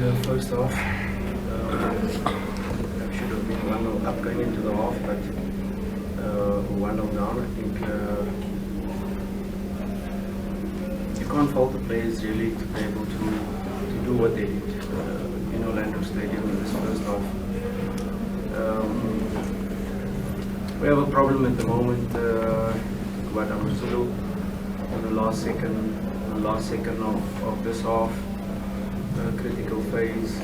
the first half. Should have been 1-0 up going into the half, but 1-0 down. I think you can't fault the players really to be able to do what they did in Orlando Stadium in this first half. We have a problem at the moment. What Amazulu in the last second of this half, critical phase,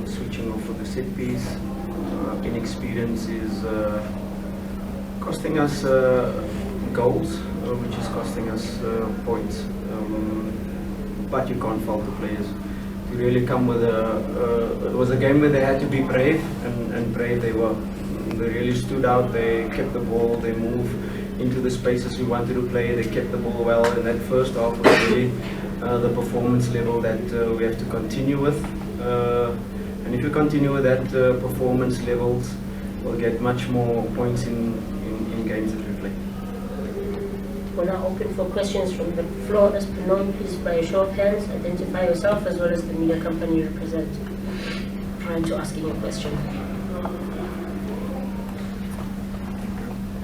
switching off for the set piece. Inexperience is costing us goals, which is costing us points. But you can't fault the players to really come with it was a game where they had to be brave, and brave they were. They really stood out. They kept the ball. They moved into the spaces we wanted to play. They kept the ball well. And that first half was really the performance level that we have to continue with. And if you continue with that performance levels, we'll get much more points in games that we play. We're now open for questions from the floor. As per known, please by a show of hands, identify yourself as well as the media company you represent prior to asking a question.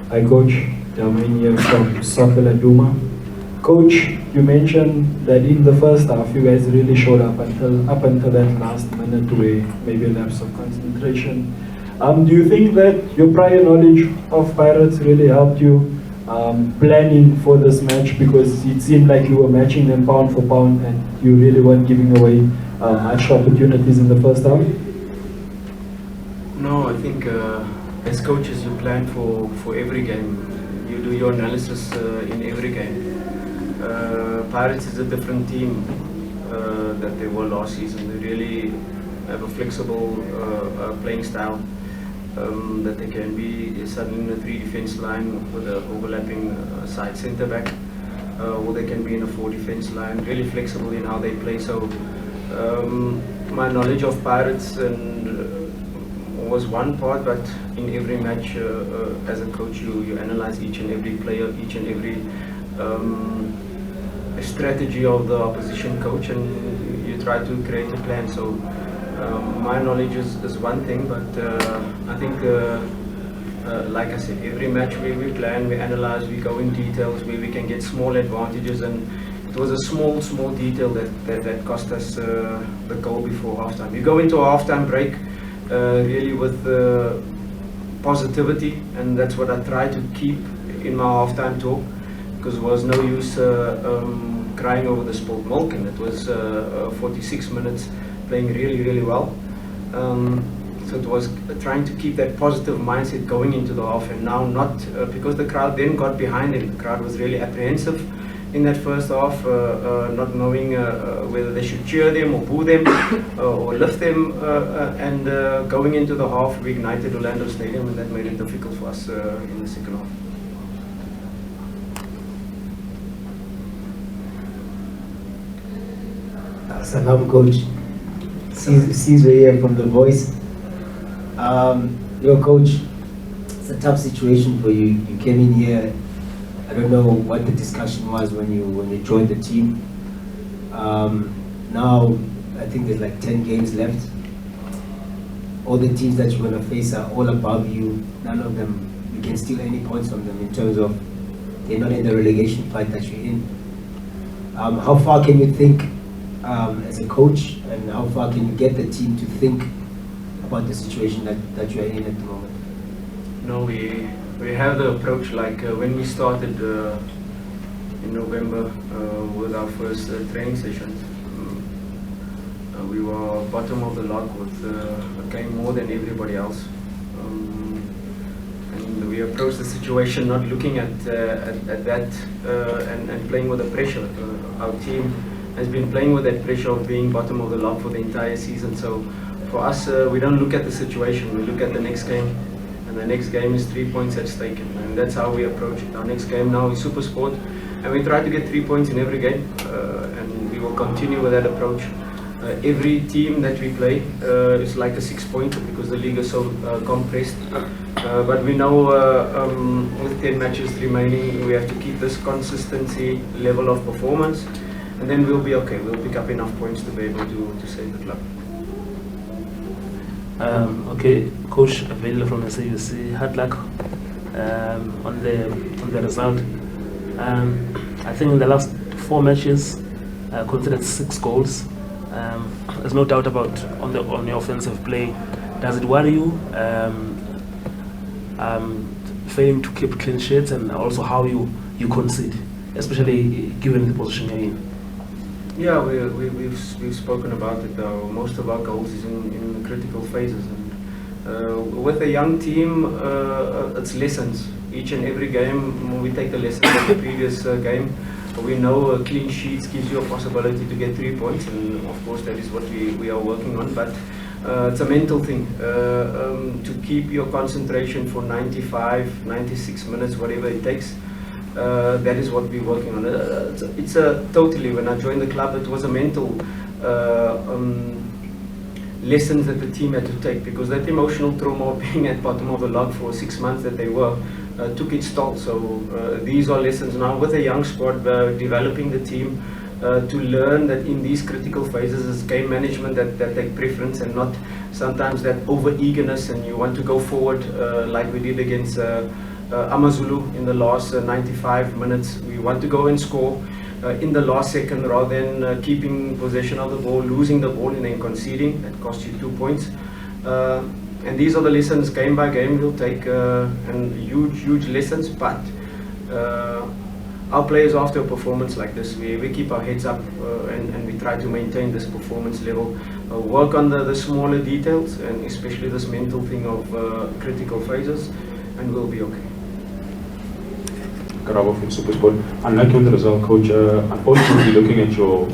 Hi Coach, Damain here from Soweto. Coach, you mentioned that in the first half you guys really showed up until that last minute where maybe a lapse of concentration. Do you think that your prior knowledge of Pirates really helped you planning for this match, because it seemed like you were matching them pound for pound and you really weren't giving away much opportunities in the first half? No, I think as coaches you plan for every game. You do your analysis in every game. Pirates is a different team that they were last season. They really have a flexible playing style that they can be suddenly in a 3 defense line with an overlapping side centre back, or they can be in a 4 defense line, really flexible in how they play. So my knowledge of Pirates was one part, but in every match as a coach you analyze each and every player, each and every strategy of the opposition coach, and you try to create a plan. So my knowledge is one thing, but I think like I said, every match we plan, we analyze, we go in details where we can get small advantages, and it was a small detail that cost us the goal before halftime. You go into a halftime break really with positivity, and that's what I try to keep in my halftime talk, because it was no use crying over the spilled milk, and it was 46 minutes playing really well. So it was trying to keep that positive mindset going into the half, and now not because the crowd then got behind him. The crowd was really apprehensive in that first half, not knowing whether they should cheer them or boo them or lift them, and going into the half we ignited Orlando Stadium, and that made it difficult for us in the second half. Salam Coach, Caesar here from The Voice. Your coach, it's a tough situation for you. You came in here, I don't know what the discussion was when you joined the team. Now I think there's like 10 games left. All the teams that you're going to face are all above you. None of them, you can steal any points from them in terms of they're not in the relegation fight that you're in. How far can you think as a coach, and how far can you get the team to think about the situation that you are in at the moment? No, we have the approach like when we started in November with our first training session. We were bottom of the lot with a game more than everybody else, and we approached the situation not looking at that and playing with the pressure. Our team has been playing with that pressure of being bottom of the lot for the entire season. So for us, we don't look at the situation, we look at the next game, and the next game is 3 points at stake, and that's how we approach it. Our next game now is Super Sport, and we try to get 3 points in every game, and we will continue with that approach. Every team that we play is like a 6-pointer because the league is so compressed, but we know with 10 matches remaining we have to keep this consistency level of performance, and then we'll be okay. We'll pick up enough points to be able to save the club. Okay, Coach Fadlu from SAUC, hard luck on the result. I think in the last 4 matches, considered 6 goals. There's no doubt about on the offensive play. Does it worry you? Failing to keep clean sheets, and also how you concede, especially given the position you're in. Yeah, we've spoken about it. Most of our goals is in critical phases, and with a young team, it's lessons. Each and every game, we take the lessons of the previous game. We know clean sheets gives you a possibility to get 3 points, and of course that is what we are working on. But it's a mental thing, to keep your concentration for 95, 96 minutes, whatever it takes. That is what we're working on. It's a totally, when I joined the club, it was a mental lessons that the team had to take, because that emotional trauma of being at bottom of the log for 6 months that they were, took its toll. So these are lessons now with a young squad, developing the team to learn that in these critical phases it's game management that take preference, and not sometimes that over eagerness and you want to go forward like we did against Amazulu in the last 95 minutes. We want to go and score in the last second rather than keeping possession of the ball, losing the ball and then conceding. That costs you 2 points. And these are the lessons game by game we'll take, and huge lessons. But our players, after a performance like this, we keep our heads up and we try to maintain this performance level, work on the smaller details, and especially this mental thing of critical phases, and we'll be okay. Karabo from SuperSport. Unlike on the result, Coach, unfortunately, looking at your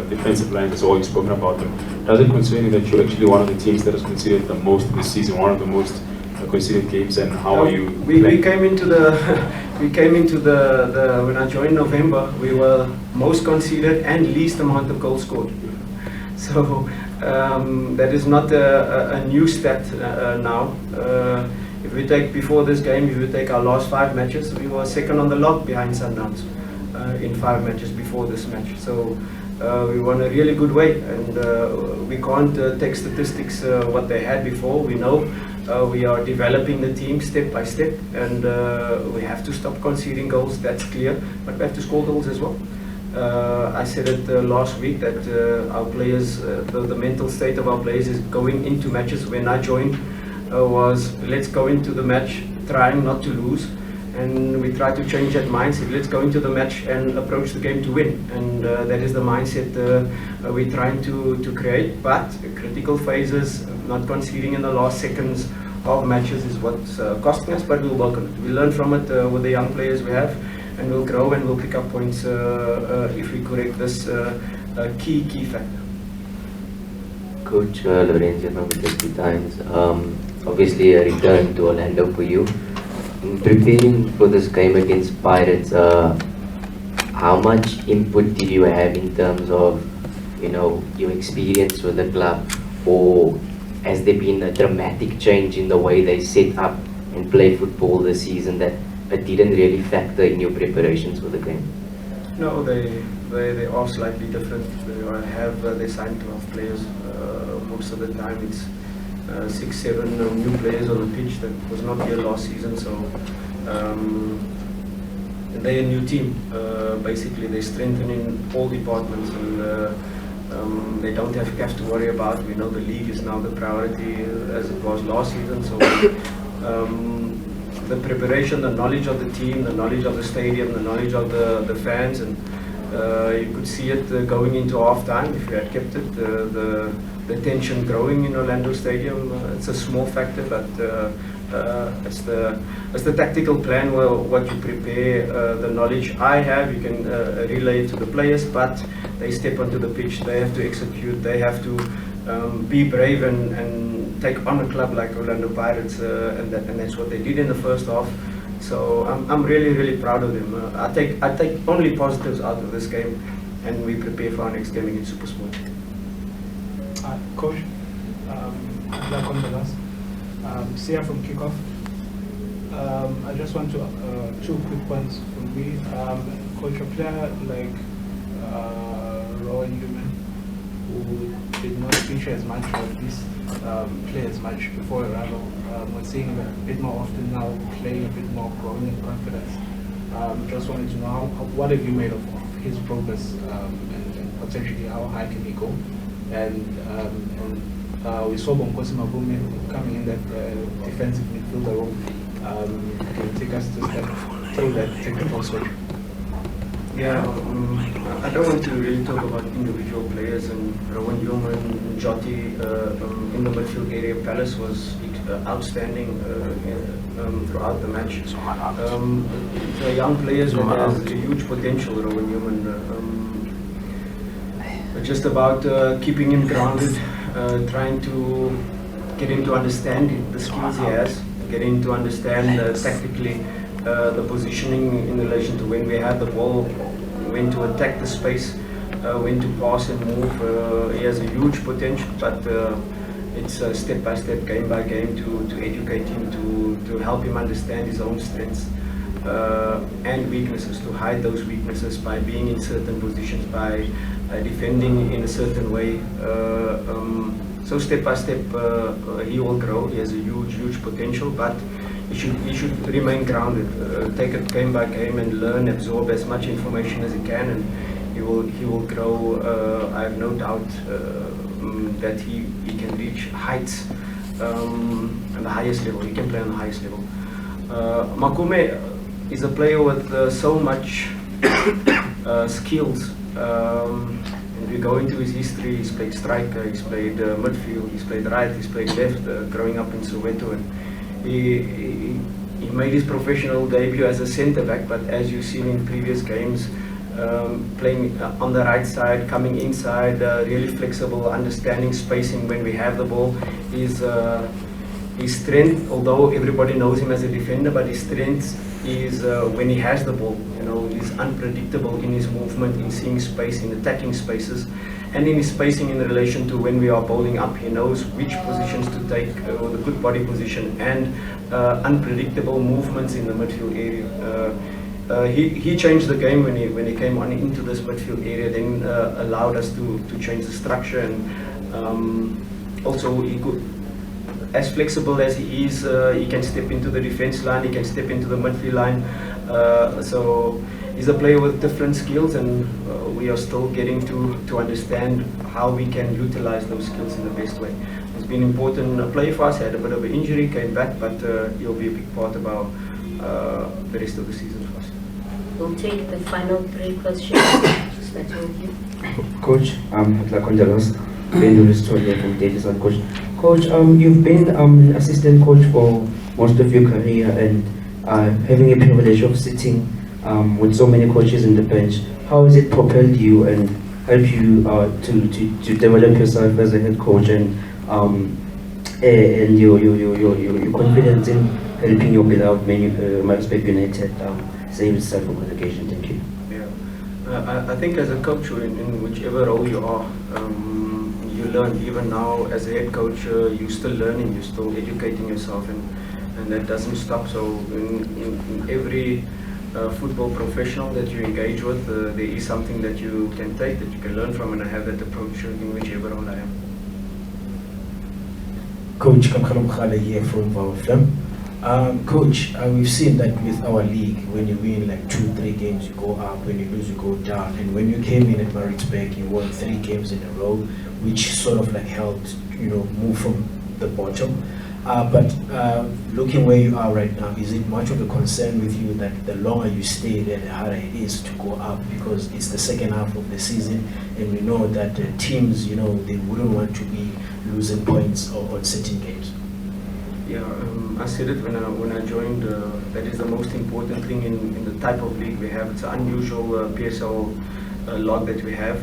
defensive line, as always spoken about them, does it concern you that you're actually one of the teams that has conceded the most this season, one of the most conceded games, and how are you? We came into the when I joined November, we were most conceded and least amount of goals scored. So that is not a new stat now. If we take before this game, if we take our last 5 matches, we were second on the log behind Sundowns in 5 matches before this match. So we were in a really good way, and we can't take statistics what they had before. We know we are developing the team step by step, and we have to stop conceding goals, that's clear, but we have to score goals as well. I said it last week that our players, the mental state of our players is going into matches. When I joined, was let's go into the match trying not to lose, and we try to change that mindset. Let's go into the match and approach the game to win, and that is the mindset we're trying to create. But critical phases, not conceding in the last seconds of matches is what's costing us, but we'll work on it. We'll learn from it with the young players we have, and we'll grow and we'll pick up points if we correct this key factor. Coach Lorenzo from DStv Times. Obviously a return to Orlando for you. In preparing for this game against Pirates, how much input did you have in terms of, your experience with the club, or has there been a dramatic change in the way they set up and play football this season that it didn't really factor in your preparations for the game? No, they are slightly different. They signed 12 players. Most of the time it's 6, 7 new players on the pitch that was not here last season. So they're a new team. Basically, they're strengthening all departments, and they don't have to worry about. We know the league is now the priority as it was last season. So the preparation, the knowledge of the team, the knowledge of the stadium, the knowledge of the fans, and you could see it going into half time. If you had kept it, the tension growing in Orlando Stadium. It's a small factor, but it's the tactical plan where what you prepare, the knowledge I have, you can relay it to the players, but they step onto the pitch, they have to execute, they have to be brave and take on a club like Orlando Pirates, and that's what they did in the first half. So I'm really proud of them. I take only positives out of this game, and we prepare for our next game against SuperSport. Coach, I'd like on the last. Sia from Kickoff. I just want to 2 quick ones from me. Coach, a player like Rowan Newman, who did not feature as much or at least play as much before arrival. We're seeing him a bit more often now, playing a bit more, growing in confidence. Just wanted to know what have you made of his progress and potentially how high can he go? And we saw Bonkosi Mabume coming in that defensive midfielder role. Can you take us through that technical switch? Yeah, I don't want to really talk about individual players, and Rowan Human and Joti in the midfield area. Palace was outstanding throughout the match. The young players that has a huge potential, Rowan Human. Just about keeping him grounded, trying to get him to understand the skills he has, get him to understand tactically the positioning in relation to when we have the ball, when to attack the space, when to pass and move. He has a huge potential, but it's step by step, game by game to educate him, to help him understand his own strengths and weaknesses, to hide those weaknesses by being in certain positions, by defending in a certain way. So step by step he will grow. He has a huge potential, but he should remain grounded, take it game by game and learn, absorb as much information as he can, and he will grow. I have no doubt that he can reach heights on the highest level. He can play on the highest level. Makume is a player with so much skills. And we go into his history. He's played striker, he's played midfield, he's played right, he's played left, growing up in Soweto. And he made his professional debut as a centre back, but as you've seen in previous games, playing on the right side, coming inside, really flexible, understanding spacing when we have the ball. His strength, although everybody knows him as a defender, but his strength is when he has the ball. You know, he's unpredictable in his movement, in seeing space, in attacking spaces, and in his spacing in relation to when we are bowling up. He knows which positions to take, the good body position, and unpredictable movements in the midfield area. He changed the game when he came on into this midfield area, then allowed us to change the structure, and also he could, as flexible as he is, he can step into the defense line, he can step into the midfield line. So he's a player with different skills, and we are still getting to understand how we can utilize those skills in the best way. It's been important play for us. Had a bit of an injury, came back, but he'll be a big part of the rest of the season for us. We'll take the final 3 questions, starting with you. Coach, from Davison, Coach. Coach, you've been assistant coach for most of your career, and having a privilege of sitting with so many coaches in the bench. How has it propelled you and helped you to develop yourself as a head coach, and your confidence in helping your beloved Maritzburg United save itself from relegation? Thank you. Yeah, I think as a coach, in whichever role you are, you learn. Even now as a head coach, you're still learning, you're still educating yourself, and that doesn't stop. So in every football professional that you engage with, there is something that you can take, that you can learn from, and I have that approach in whichever role I am. Coach Kamkhalom Khale here from Vowflam. Coach, we've seen that with our league, when you win like 2-3 games, you go up, when you lose, you go down. And when you came in at Maritzburg, you won 3 games in a row, which sort of like helped, move from the bottom. But looking where you are right now, is it much of a concern with you that the longer you stay there, the harder it is to go up? Because it's the second half of the season, and we know that teams, they wouldn't want to be losing points on certain games. Yeah, I said it when I joined. That is the most important thing in the type of league we have. It's an unusual PSL log that we have,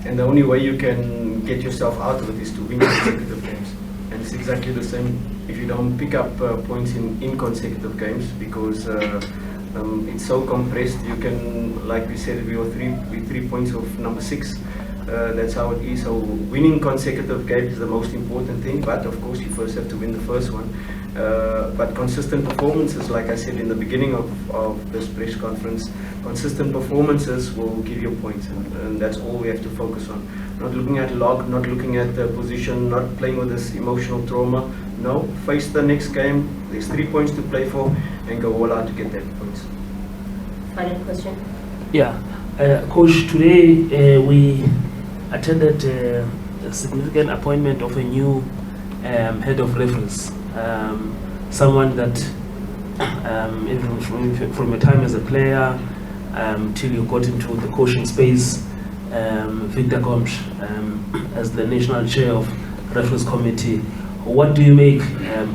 and the only way you can get yourself out of it is to win consecutive games. And it's exactly the same if you don't pick up points in consecutive games, because it's so compressed. You can, like we said, we were 3 points of number 6. That's how it is. So winning consecutive games is the most important thing, but of course you first have to win the first one. But consistent performances, like I said in the beginning of this press conference, consistent performances will give you points, and that's all we have to focus on. not looking at log, not looking at the position, not playing with this emotional trauma. No, face the next game. There's 3 points to play for, and go all out to get that points. Final question. Yeah, Coach, today we attended a significant appointment of a new head of referees, someone that even from your time as a player till you got into the coaching space, Victor Gomes, as the national chair of referees committee. What do you make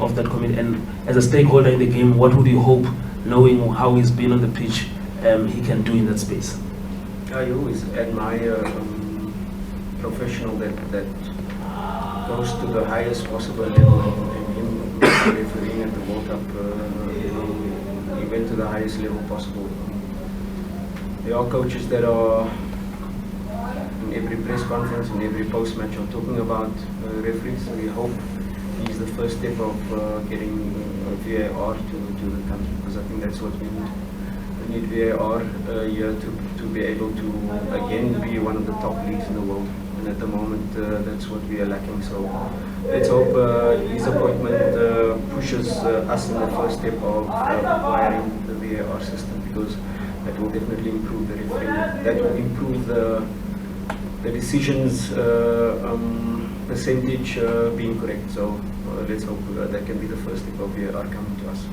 of that committee, and as a stakeholder in the game, what would you hope, knowing how he's been on the pitch, he can do in that space? I always admire professional that goes to the highest possible level, and him refereeing at the World Cup, he went to the highest level possible. There are coaches that are in every press conference, in every post-match, are talking about referees, so we hope he's the first step of getting VAR to the country, because I think that's what we need. We need VAR here to be able to again be one of the top leagues in the world, and at the moment that's what we are lacking. So let's hope his appointment pushes us in the first step of acquiring the VAR system, because that will definitely improve the refereeing. That will improve the decisions percentage being correct. So let's hope that can be the first step of VAR coming to us.